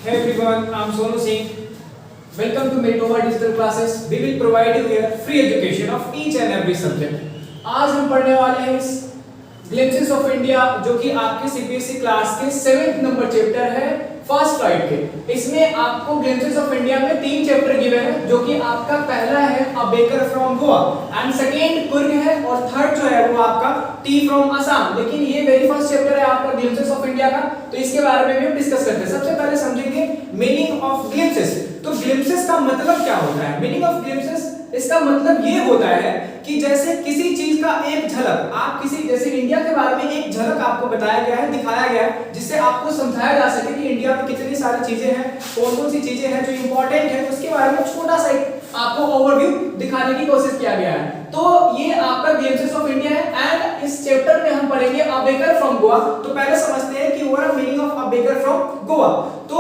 Hey everyone, I'm Sonu Singh. Welcome to Meritova Digital Classes. We will provide you here free education of each and every subject. आज हम पढ़ने वाले हैं इस glimpses of India जो कि आपके सीबीएसई क्लास के 7th नंबर चैप्टर है फर्स्ट राइट के। इसमें आपको ग्लिम्पसेस ऑफ इंडिया में 3 चैप्टर गिवन है जो कि आपका पहला है a baker from Goa and second Coorg है और थर्ड जो है वो आपका टी फ्रॉम असम। लेकिन ये वेरी फर्स्ट चैप्टर है आपका ग्लिम्पसेस ऑफ इंडिया का, तो इसके बारे में भी हम डिस्कस करते हैं। सबसे पहले समझेंगे मीनिंग ऑफ ग्लिम्पसेस। तो ग्लिम्पसेस का मतलब क्या होता है? मीनिंग ऑफ ग्लिम्पसेस, इसका मतलब ये होता है कि जैसे किसी चीज का एक झलक, आप किसी जैसे इंडिया के बारे में एक झलक आपको बताया गया है, दिखाया गया है, जिससे आपको समझाया जा सके कि इंडिया में कितनी सारी चीजें हैं, कौन-कौन सी चीजें हैं जो इंपॉर्टेंट है, उसके बारे में छोटा सा आपको ओवरव्यू दिखाने की कोशिश किया गया है। तो ये आपका ग्लिम्पसेस ऑफ इंडिया है एंड इस चैप्टर में हम पढ़ेंगे अ बेकर फ्रॉम गोवा। तो पहले समझते हैं कि what is meaning of a baker from Goa. तो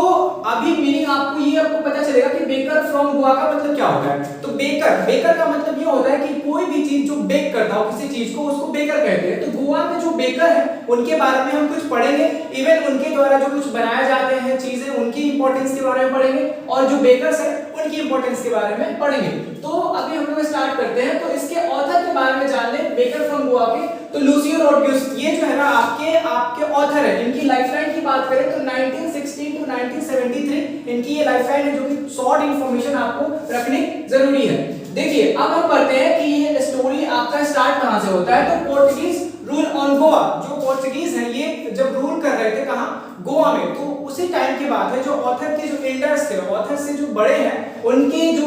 अभी मीनिंग आपको पता चलेगा कि बेकर फ्रॉम गोवा का मतलब क्या होता है। तो बेकर का मतलब ये होता है कि कोई भी चीज जो बेक करता हो किसी चीज को, उसको बेकर कहते हैं। तो गोवा में जो बेकर है उनके बारे में हम कुछ पढ़ेंगे, इवन उनके द्वारा जो कुछ बनाए जाते हैं चीजें, उनकी इंपॉर्टेंस के बारे में पढ़ेंगे और जो बेकर्स हैं उनकी इंपॉर्टेंस के बारे में पढ़ेंगे। तो अभी हम लोग स्टार्ट करते हैं। तो इसके ऑथर के बारे में जान लें, बेकर फ्रॉम गोवा के। तो लूसियो रोड्रिग्स, ये जो है ना आपके ऑथर है। इनकी लाइफलाइन की बात करें तो 1916 टू 1973 इनकी ये लाइफलाइन है, जो कि शॉर्ट इंफॉर्मेशन आपको रखनी जरूरी है। देखिए अब हम पढ़ते हैं कि ये स्टोरी आपका स्टार्ट कहां से होता है। तो पोर्टुगीज रूल ऑन गोवा, जो पोर्टुगीज हैं ये जब रूल कर रहे थे कहां, गोवा में, तो उसी टाइम की बात है। जो ऑथर के जो एल्डर्स थे, ऑथर से जो बड़े हैं, उनकी जो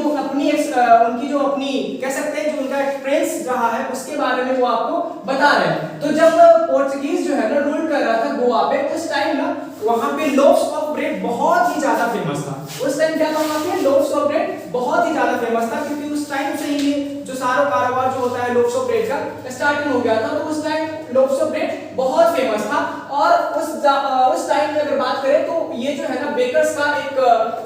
अपनी कह सकते हैं जो उनका एक्सपीरियंस रहा है उसके बारे में वो आपको बता रहे हैं। तो जब पोर्टुगीज जो है ना रूल कर रहा था गोवा पे, उस टाइम ना वहां पे लोव्स ऑफ ब्रेड बहुत ही ज्यादा फेमस था। उस टाइम क्या था वहां पे, लोव्स ऑफ ब्रेड बहुत ही ज्यादा फेमस था, क्योंकि उस टाइम से ही जो सारा कारोबार जो होता है लोव्स ऑफ ब्रेड का स्टार्टिंग हो गया था। तो उस टाइम लोव्स ऑफ ब्रेड बहुत फेमस था। और उस टाइम में अगर बात करें तो ये जो है ना बेकर्स का एक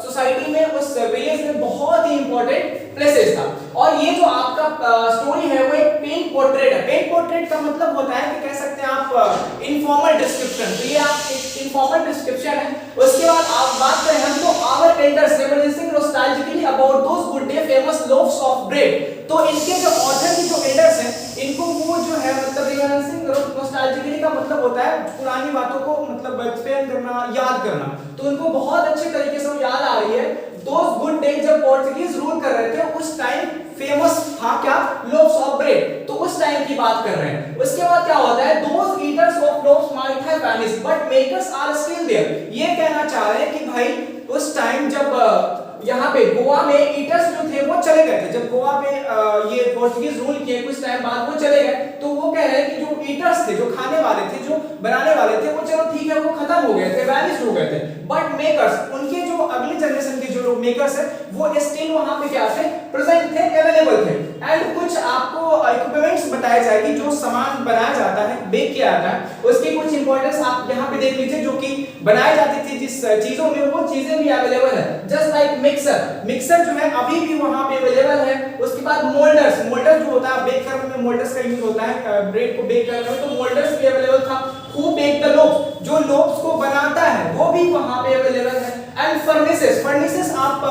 सोसाइटी में, उस विलेज में बहुत ही इंपॉर्टेंट प्लेसेस था। और ये जो आपका स्टोरी है वो एक पेन पोर्ट्रेट है। पेन पोर्ट्रेट का मतलब होता है कि कह सकते हैं आप इनफॉर्मल डिस्क्रिप्शन। तो ये आप एक इनफॉर्मल डिस्क्रिप्शन है। उसके बाद आप बात करें हम तो our elders reminiscing nostalgically about those good day famous loaves of bread. तो इनके जो ऑथर की जो एल्डर्स हैं, इनको वो जो है मतलब रेमिनिसिंग नॉस्टैल्जिकली का मतलब होता है पुरानी बातों को मतलब एक्सप्लेन करना, याद करना। तो उनको बहुत अच्छे तरीके से याद आ रही है दोस गुड डे जब पोर्टुगीज रूल कर रहे थे। उस टाइम फेमस था क्या, लोव्स ऑफ ब्रेड। तो उस टाइम की बात कर रहे हैं। उसके बाद क्या होता है, those eaters of loaves might have vanished but makers are still there. ये कहना चाह रहे हैं कि भाई उस टाइम जब यहाँ पे गोवा में ईटर्स जो थे वो चले गए थे। जब गोवा पे ये पोर्टुगीज रूल किए कुछ टाइम बाद वो चले गए, तो वो कह रहे हैं कि जो ईटर्स थे, जो खाने वाले थे, जो बनाने वाले थे, वो चलो ठीक है वो खत्म हो गए थे, वैनिश हो गए थे। बट मेकर्स, उनके जो अगली जनरेशन के जो लोग मेकर्स है वो स्टिल वहां पे क्या थे, प्रेजेंट थे, अवेलेबल थे। एंड कुछ आपको इक्विपमेंट्स बताए जाएगी जो सामान बनाया जाता है, बेक किया जाता है, उसकी कुछ इंपॉर्टेंस आप यहाँ पे देख लीजिए, जो कि बनाई जाती थी जिस चीजों में, वो चीजें भी अवेलेबल है। जस्ट लाइक मिक्सर जो है अभी भी वहां पे अवेलेबल है। उसके बाद मोल्डर्स जो होता है बेक करने में, मोल्डर्स का यूज होता है ब्रेड को बेक करने में, तो मोल्डर्स भी अवेलेबल था। हु बेक द लोव्स, जो लोव्स को बनाता है वो भी वहां पे अवेलेबल है। एंड फर्नेसेस आप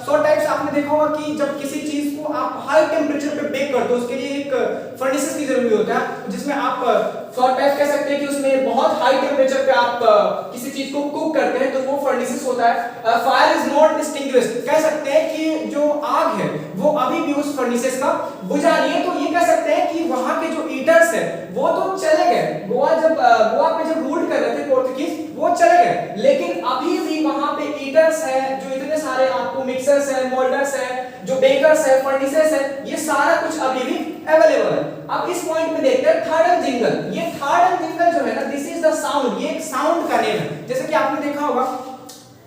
सो टाइप्स आपने देखा होगा कि जब किसी चीज को आप हाई टेंपरेचर पे बेक करते हो उसके लिए एक फर्नेसेस की जरूरत होता है, जिसमें आप सो टाइप कह सकते हैं कि उसमें बहुत हाई टेंपरेचर पे आप किसी चीज को कुक करते हैं, तो वो फर्नेसेस होता है। फायर इज नॉट एक्सटिंग्विश्ड, कह सकते हैं कि जो आग है वो अभी भी उस फर्नेसेस का बुझा नहीं है। तो ये कह सकते हैं कि वहां के जो ईटर्स है वो तो चले गए, गोवा पे जब रूल कर रहे थे पोर्टुगीज वो चले गए, लेकिन अभी भी वहां पे ईटर्स है, जो इतने सारे आपको मिक्सर्स है, मोल्डर्स है, जो बेकर्स है, फर्नेसेस है, ये सारा कुछ अभी भी अवेलेबल है। अब इस पॉइंट में देखते हैं थर्ड एंड जिंगल। ये थर्ड एंड जिंगल जो है ना, दिस इज द साउंड, ये एक साउंड का नेम है। जैसे कि आपने देखा होगा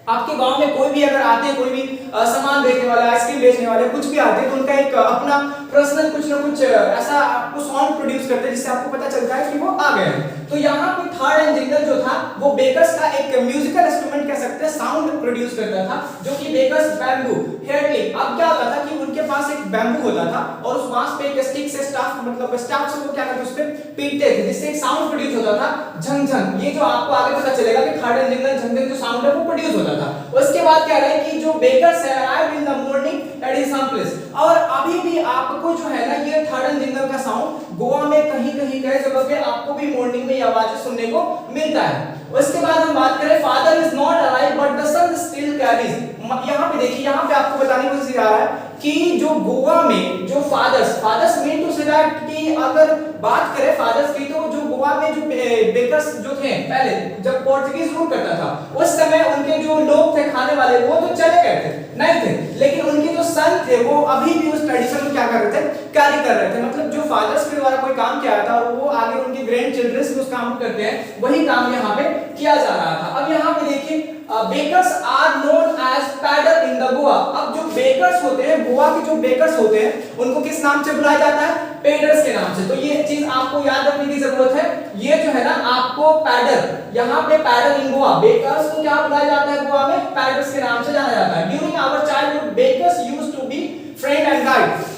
आपके गांव में कोई भी अगर आते हैं, कोई भी सामान बेचने वाला, आइसक्रीम बेचने वाले, कुछ भी आते हैं, तो उनका एक अपना पर्सनल कुछ ना कुछ ऐसा आपको साउंड प्रोड्यूस करते हैं जिससे आपको पता चलता है कि वो आ गए हैं। तो यहाँ पे थर्ड एंड जिंगल जो था वो बेकर्स का एक म्यूजिकल म्यूजिकल इंस्ट्रूमेंट कह सकते हैं, साउंड प्रोड्यूस करता था, जो कि बेकर्स बैम्बू हेयर क्लिप। अब क्या होता था कि उनके पास एक बैम्बू होता था और उस बांस पे एक स्टिक से स्टाफ मतलब स्टाफ से वो क्या करते उस पे पीटते थे, जिससे एक साउंड प्रोड्यूस होता था, झंग झंग। ये जो आपको आगे पता चलेगा कि थर्ड जिंगल झंग झंग जो साउंड है वो प्रोड्यूस होता था। उसके बाद क्या रहा कि जो बेकर्स है arrived in the morning at his home place, और अभी भी आपको जो है ना ये थर्ड जिंगल का साउंड गोवा में कहीं-कहीं कई जगह पे आपको भी मॉर्निंग में ये आवाजें सुनने को मिलता है। उसके बाद हम बात करें father is not arrive but the son still carries. यहाँ पे देखिए, यहाँ पे आपको बताने की कोशिश आ रहा है कि जो गोवा में जो fathers mean to say that कि अगर बात करें फादर्स की तो जो गोवा में जो बेकर्स जो थे पहले जब पोर्चुगीज रूल करता था उस समय उनके जो लोग थे खाने वाले वो तो चले गए थे नहीं थे, लेकिन उनके जो सन थे वो अभी भी उस ट्रेडिशन को क्या कर रहे थे, कैरी कर रहे थे। मतलब जो फादर्स के द्वारा कोई काम किया था वो आगे उनके ग्रैंड चिल्ड्रंस भी उस काम को करते हैं, वही काम यहाँ पे किया जा रहा था। अब यहाँ पे देखिए bakers are known as poder in the Goa. अब जो बेकर्स होते हैं गोवा के जो बेकर्स होते हैं उनको किस नाम से बुलाया जाता है, पैडर्स के नाम से। तो ये चीज आपको याद रखने की जरूरत है, ये जो है ना आपको पैडर, यहाँ पे पैडर इन गोवा, बेकर्स को क्या बुलाया जाता है गोवा में, पैडर्स के नाम से जाना जाता है। During our childhood bakers used to be friend and guide.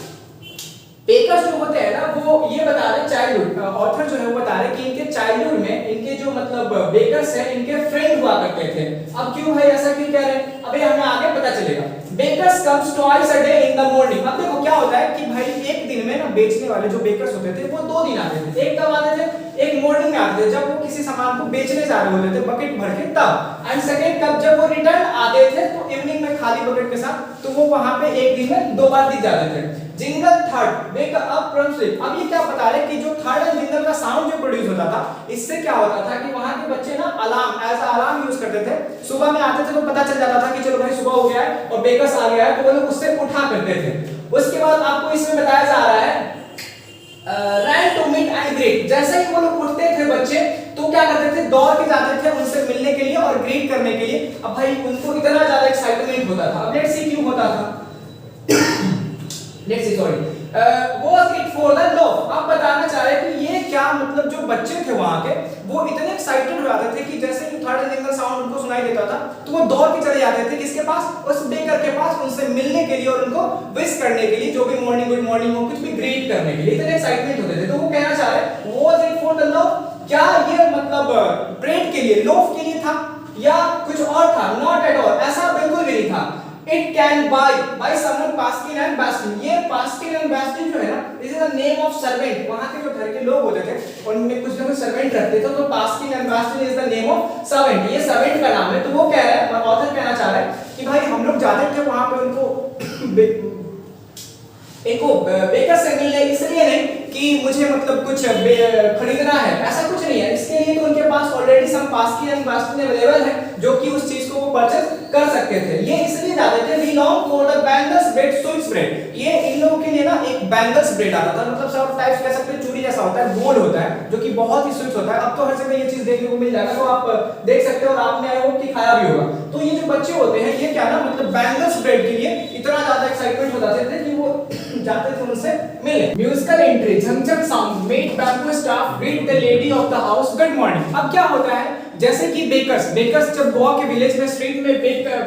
Bakers जो होते हैं ना वो ये बता रहे चाइल्डहुड ऑथर जो है वो बता रहे कि इनके चाइल्डहुड में इनके जो मतलब बेकर्स हैं इनके फ्रेंड हुआ करते थे। अब क्यों भाई ऐसा क्यों कह रहे हैं, अभी हमें आगे पता चलेगा। Bakers comes twice a day in the morning. अब देखो क्या होता है कि भाई एक दिन में ना बेचने वाले जो बेकर्स होते थे वो 2 दिन आते थे, एक कब आते थे, एक मॉर्निंग में आते थे जब वो किसी सामान को बेचने जा रहे होते थे बकेट भर के तब, एंड सेकंड कब जब वो रिटर्न आते थे तो इवनिंग में खाली बकेट के साथ, तो वो वहां पे एक दिन में 2 बार दिख जाते थे। Jingle third wake up from sleep. अब ये क्या बता रहे कि जो थर्ड एंड जिंगल का साउंड जो प्रोड्यूस होता था इससे क्या होता था कि वहां के बच्चे ना अलार्म एज अलार्म यूज करते थे। सुबह में आते थे तो पता चल जाता था कि चलो भाई सुबह हो गया है और बेकर्स आ गया है, तो वो लोग उससे उठा करते थे। उसके बाद आपको इसमें बताया जा रहा है ran to meet and greet. जैसे ही वो लोग उठते थे बच्चे तो क्या करते थे, दौड़ के जाते थे उनसे मिलने के लिए और ग्रीट करने के लिए। अब भाई उनको इतना ज्यादा एक्साइटमेंट होता था। अब लेट्स सी क्यों होता था, let's see sorry was it for the love. अब बताना चाह रहे कि ये क्या मतलब जो बच्चे थे वहां के वो इतने एक्साइटेड हो जाते थे कि जैसे ही थर्ड जिंगल साउंड उनको सुनाई देता था तो वो दौड़ के चले जाते थे किसके पास, उस बेकर के पास, उनसे मिलने के लिए और उनको विश करने के लिए, जो भी मॉर्निंग गुड मॉर्निंग हो कुछ भी ग्रीट करने के लिए इतने एक्साइटमेंट होते थे। तो वो कहना चाह रहे was it for the love, क्या ये मतलब ब्रेड के लिए, लोफ के लिए था या कुछ और था, नॉट एट ऑल, ऐसा बिल्कुल भी नहीं था। It can by someone Paskin and Baskin। ये Paskin and Baskin जो है ना, this is the name of servant। वहाँ के जो घर के लोग होते थे उनमें कुछ ना कुछ सर्वेंट रखते थे, तो Paskin and Baskin is the name of servant। ये सर्वेंट का नाम है। तो वो कह रहा है, ऑथर कहना चाह रहा है कि भाई हम लोग जाते थे वहाँ पे उनको इनको बेकर से मिलने, इसलिए नहीं कि मुझे मतलब कुछ खरीदना है, ऐसा कुछ नहीं है। इसके लिए तो उनके पास ऑलरेडी सम पास्की एंड बास्किन अवेलेबल है जो कि उस चीज को वो परचेज कर सकते थे। ये इसलिए जाते थे we long for the bangles bread sweets bread. ये इन लोगों के लिए ना एक बैंगल्स ब्रेड आता था, मतलब सब टाइप्स कह सकते हैं, चूड़ी जैसा होता है, गोल होता है, जो कि बहुत ही स्वीट होता है। अब तो हर जगह ये चीज देखने को मिल जाएगा, तो आप देख सकते हो और आपने आई होप कि खाया भी होगा। तो ये जो बच्चे होते हैं ये क्या ना मतलब बैंगल्स ब्रेड के लिए इतना ज्यादा एक्साइटमेंट हो जाते थे कि वो जाते थे उनसे मिले। म्यूजिकल एंट्री झंझट sound made banquet staff greet the lady of the house good morning. अब क्या होता है, जैसे कि बेकर्स जब गोवा के विलेज में स्ट्रीट में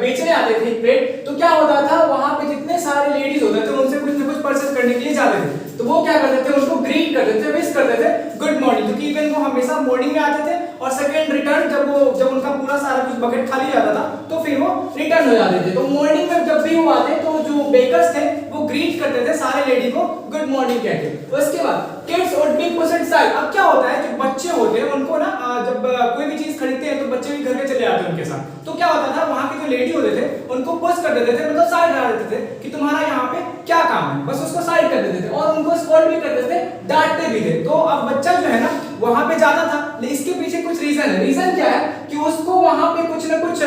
बेचने आते थे ब्रेड, तो क्या होता था वहां पे जितने सारे लेडीज होते थे उनसे कुछ ना कुछ परचेज करने के लिए जाते थे। तो वो क्या करते थे, उनको ग्रीट करते थे, विश करते थे गुड मॉर्निंग, क्योंकि इवन वो हमेशा मॉर्निंग में आते थे और सेकंड रिटर्न जब उनका पूरा सारा कुछ बकेट खाली जाता था तो फिर वो रिटर्न हो जाते थे। तो मॉर्निंग में जब भी वो आते तो जो बेकर्स थे वो ग्रीट करते थे सारे लेडी को गुड मॉर्निंग कहते। उसके बाद kids would be pushed side. अब क्या होता है, जो बच्चे होते हैं उनको ना जब कोई भी चीज खरीदते हैं तो बच्चे भी घर के चले आते हैं उनके साथ। तो क्या होता था, वहां के जो लेडी होते थे उनको पुश कर देते थे, मतलब साइड हटा देते थे कि तुम्हारा यहाँ पे क्या काम है, बस उसको साइड कर देते थे और उनको स्कॉल्ड भी करते थे, डांटते भी थे। तो अब बच्चा जो है ना वहां पे जाता था, लेकिन इसके पीछे कुछ रीजन है। रीजन क्या है कि उसको वहां पे कुछ ना कुछ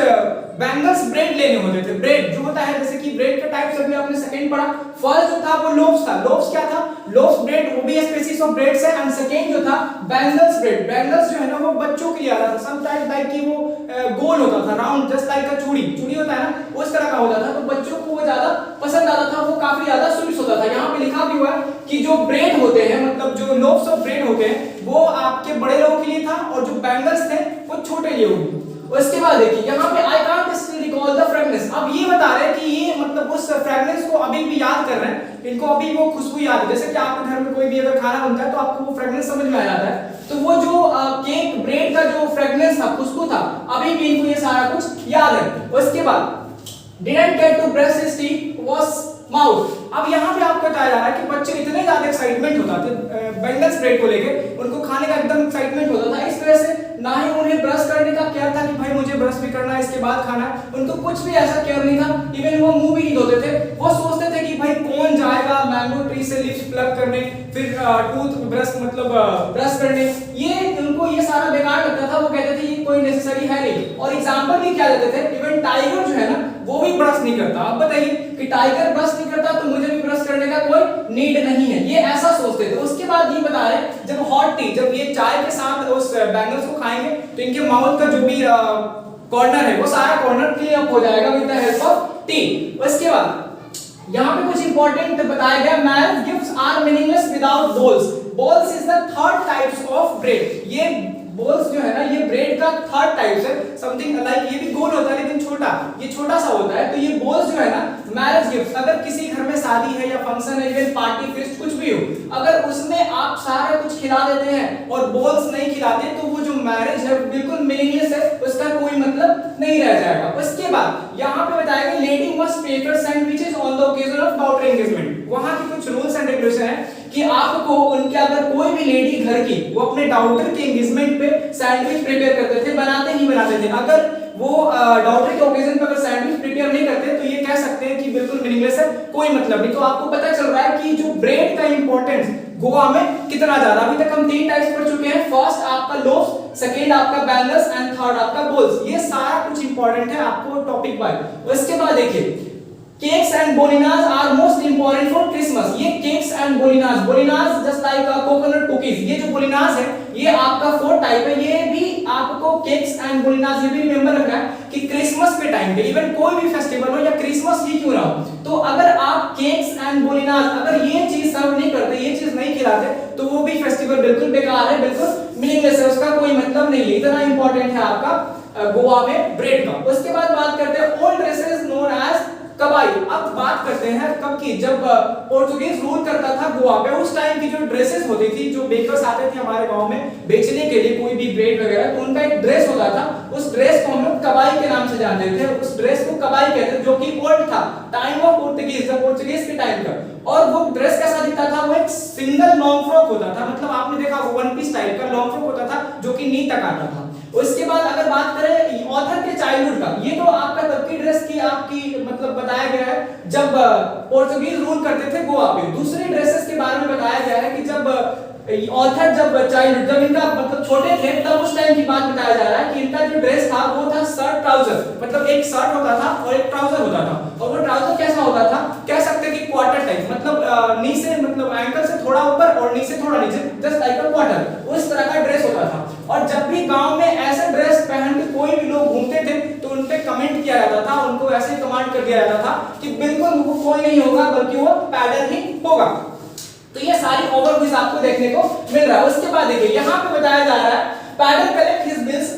बैंगल्स ब्रेड लेने होते थे। ब्रेड जो होता है जैसे कि ब्रेड का टाइप अभी आपने सेकंड पढ़ा, फर्स्ट जो था वो लोफ्स था। लोफ्स क्या था, लोफ्स ब्रेड, वो भी स्पीशीज ऑफ ब्रेड है। एंड सेकंड जो था बैंगल्स ब्रेड। बैंगल्स जो है ना वो बच्चों के लिए आता था, सम टाइप लाइक कि वो गोल होता था, राउंड, जस्ट लाइक अ चूड़ी होता है ना, उस तरह का होता था। तो बच्चों को वो ज्यादा पसंद आता था, वो काफी ज्यादा स्वीट होता था। यहाँ पे लिखा भी हुआ है कि जो ब्रेड होते हैं, मतलब जो लोफ्स ऑफ ब्रेड होते हैं वो आपके बड़े लोगों के लिए था और जो बैंगल्स थे वो छोटे लिए होंगे। उसके बाद देखिए यहाँ पे I can't still recall the fragrance. अब ये बता रहे हैं कि ये मतलब उस फ्रेगनेंस को अभी भी याद कर रहे हैं, इनको अभी वो खुशबू याद है। जैसे कि आपके घर में कोई भी अगर खाना बनता है तो आपको वो फ्रेगनेंस समझ में आ जाता है, तो वो जो केक ब्रेड का जो फ्रेगनेंस था, खुशबू था, अभी भी इनको ये सारा कुछ याद है। उसके बाद didn't get to brush his teeth was mouth। अब यहाँ पे आपको बताया जा रहा है कि बच्चे इतने ज्यादा एक्साइटमेंट होता थे बैंगल्स ब्रेड को लेके, उनको खाने का एकदम एक्साइटमेंट होता था, इस वजह से ना ही उन्हें ब्रश करने का केयर था कि भाई मुझे ब्रश भी करना है, इसके बाद खाना है, उनको कुछ भी ऐसा केयर नहीं था। इवन वो मुंह भी नहीं धोते थे, वो सोचते थे कि भाई कौन जाएगा मैंगो ट्री से लिप्स प्लग करने, फिर टूथ ब्रश मतलब ब्रश करने, ये उनको ये सारा बेकार लगता था। वो कहते थे ये कोई नेसेसरी है नहीं, और एग्जांपल भी क्या देते थे, इवन टाइगर जो है ना वो भी ब्रश नहीं करता। अब बताइए कि टाइगर ब्रश नहीं करता तो मुझे भी ब्रश करने का कोई नीड नहीं है, ये ऐसा सोचते थे। उसके बाद ये बता रहे हैं जब हॉट टी, जब ये चाय के साथ उस बैंगल्स को खाएंगे तो इनके माउथ का जो भी कॉर्नर है वो सारा कॉर्नर क्लीन अप हो जाएगा with the help of tea. उसके बाद यहाँ पे कुछ इंपॉर्टेंट बताया गया, marriage gifts are meaningless without bols. Bols is the third types of bread. ये बोल्स जो है ना ये ब्रेड का थर्ड टाइप्स है, समथिंग लाइक ये भी गोल होता है लेकिन छोटा, ये छोटा सा होता है। तो ये बोल्स जो है ना मैरिज गिफ्ट, अगर किसी घर में शादी है या फंक्शन है, इवेंट पार्टी फेस्ट कुछ भी हो, अगर उसमें आप सारा कुछ खिला देते हैं और बोल्स नहीं खिलाते तो वो जो मैरिज है बिल्कुल मीनिंगलेस है, उसका कोई मतलब नहीं रह जाएगा। उसके बाद यहाँ पे बताया गया lady must prefer sandwiches on the occasion of daughter engagement. वहां की कुछ रूल्स एंड रेगुलेशन है कि आपको उनके अगर कोई भी लेडी घर की वो अपने डॉटर के एंगेजमेंट पे सैंडविच प्रिपेयर करते थे, बनाते ही बनाते थे। अगर वो डॉटर के ओकेजन पे अगर सैंडविच प्रिपेयर नहीं करते तो ये कह सकते हैं कि बिल्कुल मीनिंगलेस है, कोई मतलब नहीं। तो आपको पता चल रहा है कि जो ब्रेड का इंपॉर्टेंस गोवा में कितना ज्यादा। अभी तक हम 3 टाइप्स पढ़ चुके हैं, फर्स्ट आपका लोव्स, सेकंड आपका बैंगल्स एंड थर्ड आपका बोल्स। ये सारा कुछ इंपॉर्टेंट है आपको टॉपिक वाइज। उसके बाद देखिए केक्स एंड बोलिनाज are most important for Christmas. ये केक्स एंड बोलिनाज, बोलिनाज जस्ट लाइक कोकोनट कुकीज, ये जो बोलिनाज है ये आपका 4 टाइप है। ये भी आपको केक्स एंड बोलिनाज ये भी रिमेंबर रखना है कि क्रिसमस के टाइम पे, इवन कोई भी फेस्टिवल हो या क्रिसमस ही क्यों ना हो, तो अगर आप केक्स एंड बोलिनाज अगर ये चीज सर्व नहीं करते, ये चीज नहीं खिलाते, तो वो भी फेस्टिवल बिल्कुल बेकार है, बिल्कुल मीनिंगलेस है, उसका कोई मतलब नहीं है। इतना इंपॉर्टेंट है आपका गोवा में ब्रेड का। उसके बाद बात करते हैं ओल्ड ड्रेसेस नोन एज कबाई। अब बात करते हैं कब की, जब पोर्चुगीज रूल करता था गोवा पे, उस टाइम की जो ड्रेसेस होती थी, जो बेकर्स आते थे हमारे गांव में बेचने के लिए कोई भी ब्रेड वगैरह, तो उनका एक ड्रेस होता था, उस ड्रेस को हम लोग कबाई के नाम से जानते थे। उस ड्रेस को कबाई कहते थे, जो कि ओल्ड था, time of Portuguese, the Portuguese के टाइम का। और वो ड्रेस कैसा दिखता था, वो एक सिंगल लॉन्ग फ्रॉक होता था, मतलब आपने देखा वो वन पीस टाइप का लॉन्ग फ्रॉक होता था जो कि नी तक आता था। उसके बाद अगर बात करें ऑथर के चाइल्डहुड का, ये तो आपका तब की ड्रेस की आपकी मतलब बताया गया है जब पोर्चुगीज रूल करते थे गोवा पे। दूसरी ड्रेसेस के बारे में बताया गया है कि जब ऑथर जब चाइल्डहुड, जब इनका मतलब छोटे थे तब उस टाइम की बात बताया जा रहा है कि इनका जो ड्रेस था वो था शर्ट ट्राउजर, मतलब एक शर्ट होता था और एक ट्राउजर होता था, और वो ट्राउजर कैसा होता था, कह सकते हैं कि क्वार्टर टाइप, मतलब नी से मतलब एंकल से थोड़ा ऊपर और नी से थोड़ा नीचे, जस्ट लाइक अ क्वार्टर, उस तरह का ड्रेस होता था। और जब भी गांव में ऐसा ड्रेस पहन के कोई भी लोग घूमते थे तो उन पे कमेंट किया जाता था, उनको ऐसे कमांड कर दिया जाता था कि बिल्कुल वो कोई नहीं होगा बल्कि वो पैडल ही होगा। तो ये सारी ओवरव्यूज आपको देखने को मिल रहा है। उसके बाद देखिए यहाँ पे बताया जा रहा है poder collect his bills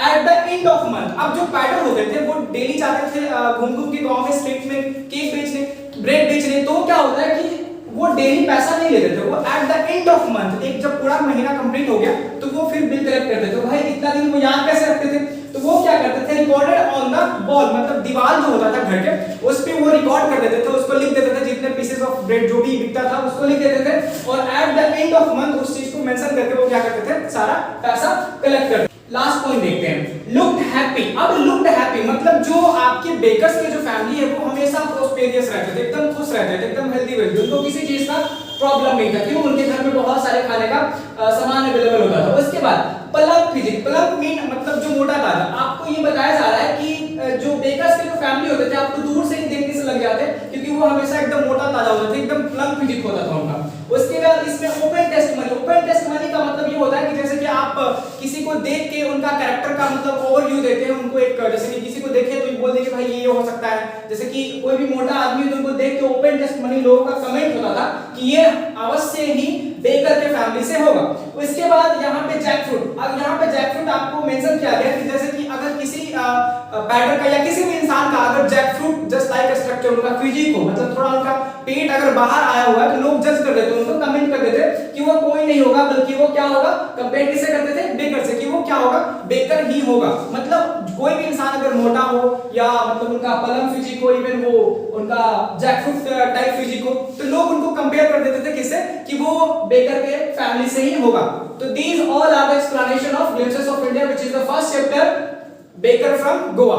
at the end of month. अब जो पैडल होते थे वो डेली जाते थे घूम घूम के गांव में स्ट्रीट में केक बेचने, ब्रेड बेचने। तो क्या होता है कि वो डेली पैसा नहीं लेते थे, वो eight the end of month, एक जब पूरा महीना कंप्लीट हो गया तो वो फिर बिल कलेक्ट करते थे। भाई इतना दिन वो याद कैसे रखते थे, तो वो क्या करते थे रिकॉर्डेड ऑन द वॉल, मतलब दीवार जो होता था घर के उस पे वो रिकॉर्ड कर देते थे, उसको लिख देते थे, जितने पीसेस ऑफ ब्रेड जो भी बिकता था उसको लिख देते थे, और eight the end of month उस चीज को मेंशन करके वो क्या करते थे सारा पैसा कलेक्ट करते। लास्ट पॉइंट देखते हैं लुक्ड हैप्पी। अब लुक्ड हैप्पी मतलब जो आपके बेकर्स की जो फैमिली है वो हमेशा प्रोस्पेरियस रहते थे, एकदम खुश रहते थे, एकदम हेल्दी वेल्दी, उनको किसी चीज का प्रॉब्लम नहीं था, क्यों, उनके घर में बहुत सारे खाने का सामान अवेलेबल होता था। उसके बाद प्लम्प फिजिक, प्लम्प मीन मतलब जो मोटा ताजा। आपको ये बताया जा रहा है कि जो बेकर्स के जो फैमिली होते थे आपको दूर से ही देखने से लग जाते क्योंकि वो हमेशा एकदम मोटा ताजा होते थे, एकदम प्लम्प फिजिक होता था उनका। उसके बाद इसमें ओपन टेस्टिमनी, ओपन टेस्टिमनी का मतलब ये होता है कि जैसे कि आप किसी को देख के उनका कैरेक्टर का मतलब ओवरव्यू देते हैं उनको, एक जैसे कि किसी को देखे तो बोल देंगे भाई ये हो सकता है, जैसे कि कोई भी मोटा आदमी तो उनको देख के ओपन टेस्टिमनी लोगों का कमेंट होता था कि ये अवश्य ही बेकर के फैमिली से होगा। उसके बाद यहाँ पे जैकफ्रूट, अब यहाँ पे जैकफ्रूट आपको मेंशन किया गया कि जैसे कि मतलब किसी पैटर्न का या किसी भी इंसान का अगर jackfruit just like structure उनका फिजिक हो, मतलब थोड़ा उनका पेट अगर बाहर आया हुआ है तो लोग जज कर देते, उनको कमेंट कर देते कि वो कोई नहीं होगा, बल्कि वो क्या होगा, कंपेयर किससे करते थे, बेकर से, कि वो क्या होगा, बेकर ही होगा। मतलब कोई भी इंसान अगर मोटा हो या मतलब उनका पलंग फिजिक हो, इवन वो उनका जैकफ्रूट टाइप फिजिक हो, तो लोग उनको कंपेयर कर देते थे किससे, कि वो बेकर के फैमिली से ही होगा। तो these all are the explanation of glimpses of India, which is the first chapter, Baker from Goa।